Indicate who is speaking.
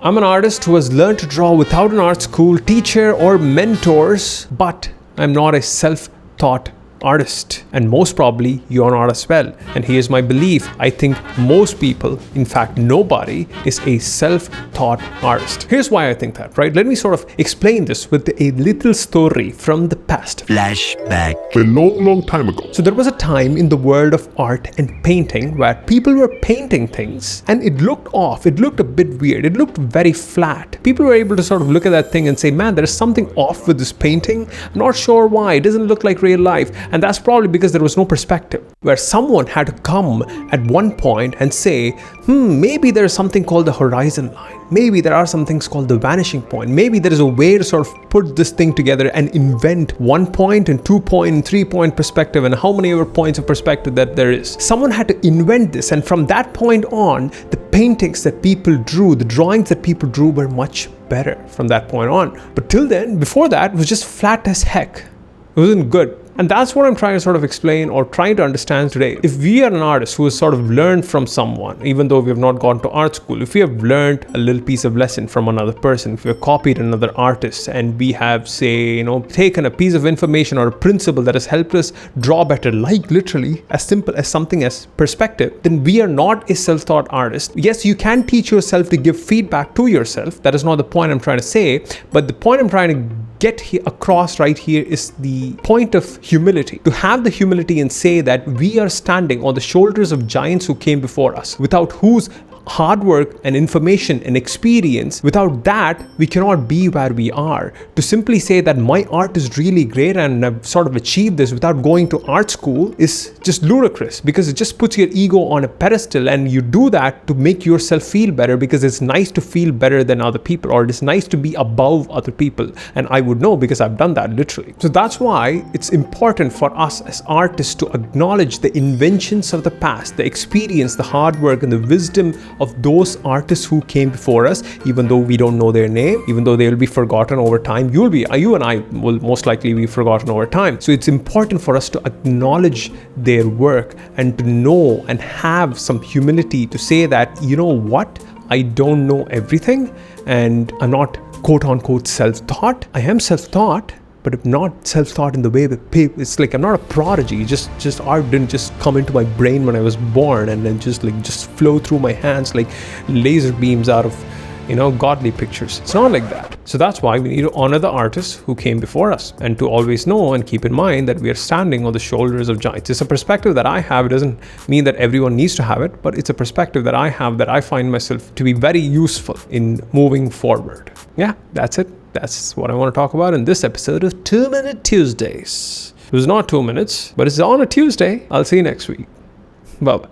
Speaker 1: I'm an artist who has learned to draw without an art school, teacher, or mentors, but I'm not a self-taught artist. And most probably you're not as well. And here's my belief. I think most people, in fact nobody, is a self-taught artist. Here's why I think that, right? Let me sort of explain this with a little story from the past.
Speaker 2: Flashback.
Speaker 3: A long time ago.
Speaker 1: So there was a time in the world of art and painting where people were painting things and it looked off, it looked a bit weird, it looked very flat. People were able to sort of look at that thing and say, man, there is something off with this painting. I'm not sure why, it doesn't look like real life. And that's probably because there was no perspective, where someone had to come at one point and say, maybe there's something called the horizon line. Maybe there are some things called the vanishing point. Maybe there is a way to sort of put this thing together and invent 1 point and 2 point and 3 point perspective and how many other points of perspective that there is. Someone had to invent this, and from that point on, the paintings that people drew, the drawings that people drew were much better from that point on. But till then, before that, it was just flat as heck. It wasn't good. And that's what I'm trying to sort of explain or trying to understand today. If we are an artist who has sort of learned from someone, even though we have not gone to art school, if we have learned a little piece of lesson from another person, if we have copied another artist and we have, say, taken a piece of information or a principle that has helped us draw better, like literally as simple as something as perspective, then we are not a self-taught artist. Yes, you can teach yourself to give feedback to yourself. That is not the point I'm trying to say, but the point I'm trying to get across right here is the point of humility. To have the humility and say that we are standing on the shoulders of giants who came before us, without whose hard work and information and experience, without that we cannot be where we are. To simply say that my art is really great and I've sort of achieved this without going to art school is just ludicrous, because it just puts your ego on a pedestal, and you do that to make yourself feel better because it's nice to feel better than other people, or it's nice to be above other people. And I would know because I've done that literally. So that's why it's important for us as artists to acknowledge the inventions of the past, the experience, the hard work, and the wisdom of those artists who came before us, even though we don't know their name, even though they will be forgotten over time. You and I will most likely be forgotten over time. So it's important for us to acknowledge their work and to know and have some humility to say that, you know what, I don't know everything and I'm not quote unquote self-taught. I am self-taught, but I'm not self-taught in the way that people, it's like I'm not a prodigy. Just art didn't just come into my brain when I was born and then just flow through my hands like laser beams out of godly pictures. It's not like that. So that's why we need to honor the artists who came before us, and to always know and keep in mind that we are standing on the shoulders of giants. It's a perspective that I have. It doesn't mean that everyone needs to have it, but it's a perspective that I have that I find myself to be very useful in moving forward. Yeah, that's it. That's what I want to talk about in this episode of 2 Minute Tuesdays. It was not 2 minutes, but it's on a Tuesday. I'll see you next week. Bye-bye.